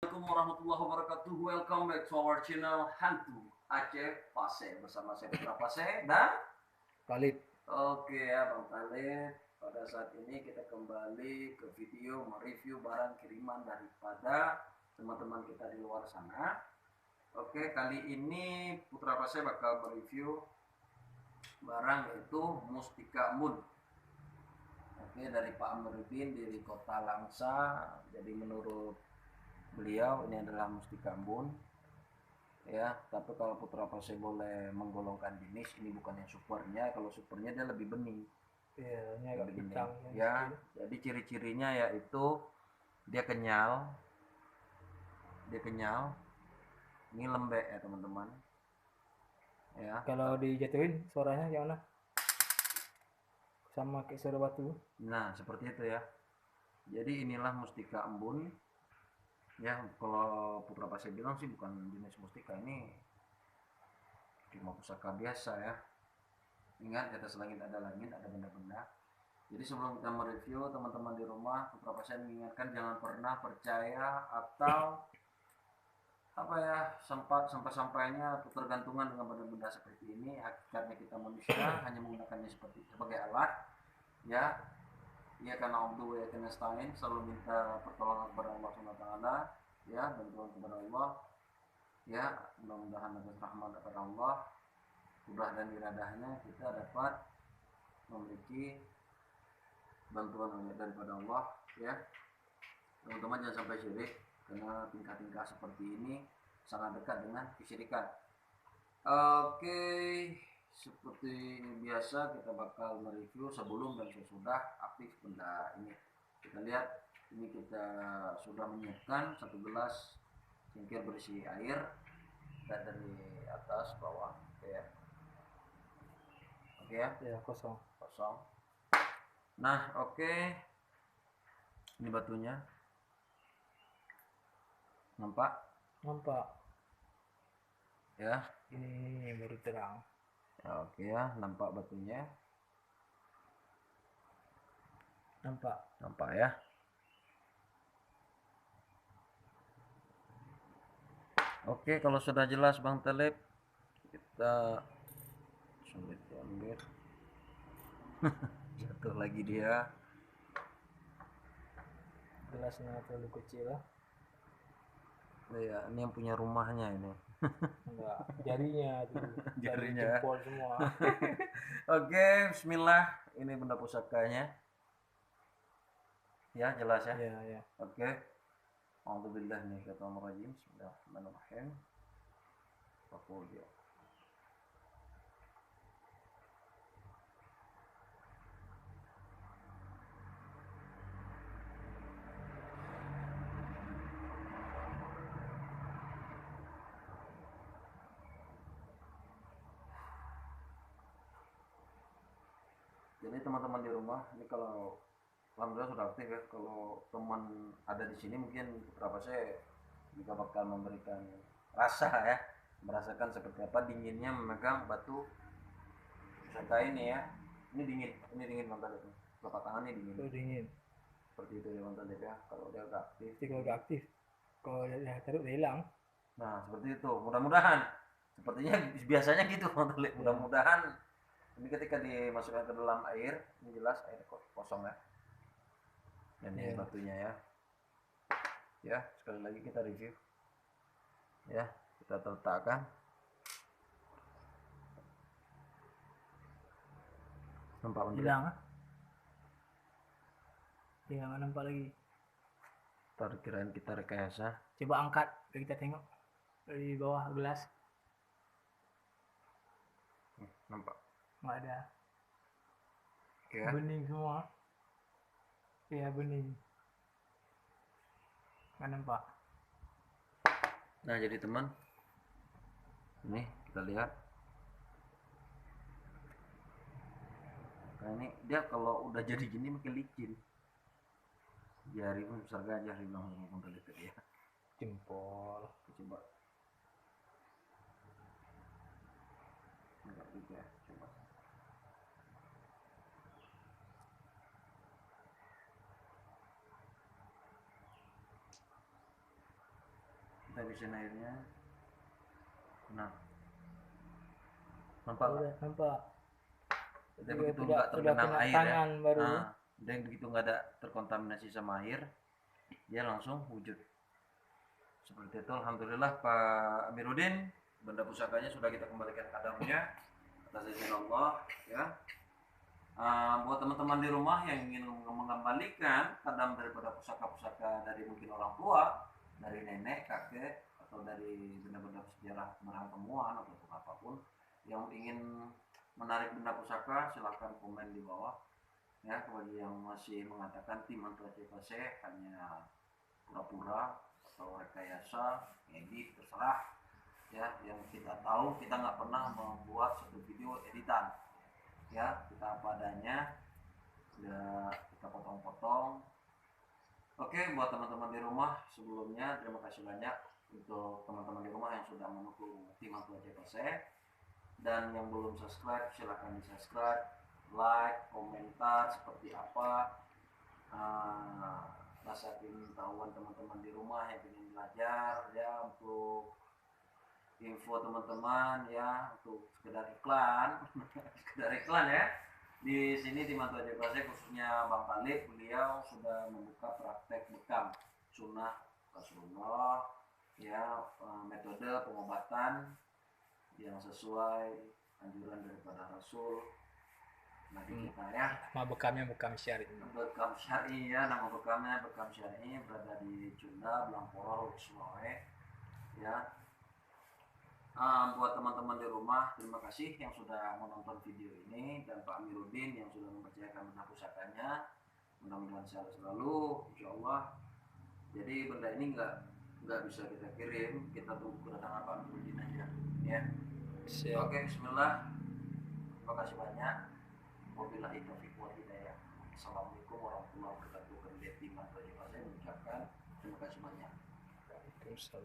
Assalamualaikum warahmatullahi wabarakatuh. Welcome back to our channel Hantu Aceh Pase bersama saya Putra Pase dan Khalid. oke ya Bang Khalid. Pada saat ini kita kembali ke video mereview barang kiriman daripada teman-teman kita di luar sana. Oke, kali ini Putra Pase bakal mereview barang yaitu Mustika Moon. Oke, dari Pak Amiruddin dari Kota Langsa. Jadi menurut beliau ini adalah Mustika Moon ya, tapi kalau Putra Pase boleh menggolongkan jenis, ini bukan yang supernya. Kalau supernya dia lebih bening. Iya, ini agak Lebih bening pincang ya. Jadi ciri-cirinya yaitu dia kenyal, ini lembek ya teman-teman ya. Kalau dijatuhin suaranya gimana? Sama kayak suara batu. Nah seperti itu ya. Jadi inilah Mustika Embun ya. Kalau Putra Pase bilang sih bukan jenis mustika, ini cuma pusaka biasa ya. Ingat, di atas langit ada benda-benda. Jadi sebelum kita mereview, teman-teman di rumah, Putra Pase mengingatkan jangan pernah percaya atau apa ya, sampainya atau tergantungan dengan benda-benda seperti ini. Hakikatnya kita manusia hanya menggunakannya sebagai alat ya. Ya karena Abdul ya kena stain selalu minta pertolongan kepada Allah SWT ya, bantuan kepada Allah ya. Mudah-mudahan atas rahmat kepada Allah, mudah dan iradahnya kita dapat memiliki bantuan daripada Allah ya. Teman-teman jangan sampai syirik, karena tingkah-tingkah seperti ini sangat dekat dengan kesyirikan. Oke, seperti biasa kita bakal mereview sebelum dan sesudah aktif benda ini. Kita lihat, ini kita sudah menyiapkan satu gelas cingkir berisi air dan dari atas bawah. Oke ya. Oke ya. Ya, kosong. Nah, oke. Ini batunya. Nampak? Ya. Ini baru terang. Ya, oke ya, nampak batunya. Nampak Ya. Oke, kalau sudah jelas Bang Telip, kita sulit diambil. Jatuh lagi dia. gelasnya terlalu kecil lah. Ya, ini yang punya rumahnya ini. Enggak, jarinya tuh. Jari Jarinya. jempol semua. Oke, bismillah. Ini benda pusakanya. Ya, jelas ya. Ya. Oke. Alhamdulillah nih kata rajim. Bismillahirrahmanirrahim. Aku dia. Jadi teman-teman di rumah, ini kalau alhamdulillah sudah aktif ya. Kalau teman ada di sini mungkin beberapa saya juga bakal memberikan rasa ya, merasakan seperti apa dinginnya memegang batu pusaka ini ya. Ini dingin Bang Talib. Telapak tangan ini dingin. Itu dingin. Seperti itu ya Bang Talib ya. Kalau dia agak aktif. Jadi kalau udah aktif, kalau udah taruh udah hilang. Nah seperti itu. Mudah-mudahan. Sepertinya biasanya gitu Bang Talib. Mudah-mudahan ini ketika dimasukkan ke dalam air, ini jelas air kosong ya. Dan ini batunya ya. Ya, sekali lagi kita review. Ya, kita letakkan. Nampak hilang. Ya, nggak nampak lagi. Ntar kirain kita rekayasa. Coba angkat, kita tengok dari bawah gelas. Nampak? Nggak ada. Ya. Bening semua. Ya, bening. Nggak nampak. Nah jadi teman, ini kita lihat. Nah ini dia kalau udah jadi gini makin licin. Jari pun besar gajah bilang sama tadi ya. Jempol. Coba. Enggak juga, coba. kita habisin airnya. Nah, nampak nggak? Udah nampak. Dia Udah, begitu udah, nggak udah tergenang kena air ya. tangan baru. Nah, dia begitu nggak ada terkontaminasi sama air, dia langsung wujud. Seperti itu. Alhamdulillah Pak Amiruddin, benda pusakanya sudah kita kembalikan kadamnya atas izin Allah ya. Buat teman-teman di rumah yang ingin mengembalikan kadam daripada pusaka-pusaka dari mungkin orang tua, dari nenek, kakek, atau dari benda-benda sejarah barang temuan atau apapun yang ingin menarik benda pusaka, silahkan komen di bawah ya. Bagi yang masih mengatakan tim Hantu Aceh Paseh hanya pura-pura atau rekayasa, edit, terserah ya. Yang kita tahu, kita nggak pernah membuat satu video editan ya, kita apa adanya, udah kita potong-potong. Oke, buat teman-teman di rumah, sebelumnya terima kasih banyak untuk teman-teman di rumah yang sudah mendukung tim Hantu Aceh Paseh, dan yang belum subscribe silahkan di subscribe, like, komentar seperti apa rasa pengetahuan teman-teman di rumah yang ingin belajar ya, untuk info teman-teman ya, untuk sekedar iklan sekedar iklan ya. Di sini di Mantu Aceh Paseh khususnya Bang Khalid, beliau sudah membuka praktek bekam sunnah Rasulullah ya, metode pengobatan yang sesuai anjuran daripada Rasul Nabi kita ya. Nama bekamnya bekam syari. Bekam syari ya, nama bekamnya bekam syari, berada di Cunda, Blamporo, Sulawesi ya. Buat teman-teman di rumah, terima kasih yang sudah menonton video ini, dan Pak Amiruddin yang sudah mempercayakan benda pusakanya. Mudah-mudahan sehat selalu, insya Allah. Jadi benda ini nggak bisa kita kirim, kita tunggu kedatangan Pak Amiruddin aja ya. Oke, Bismillah. Terima kasih banyak. Wabillahi taufiq wal hidayah. Assalamualaikum warahmatullahi wabarakatuh. Kami dari tim Mantu Aceh Paseh mengucapkan terima kasih banyak. Waalaikumsalam.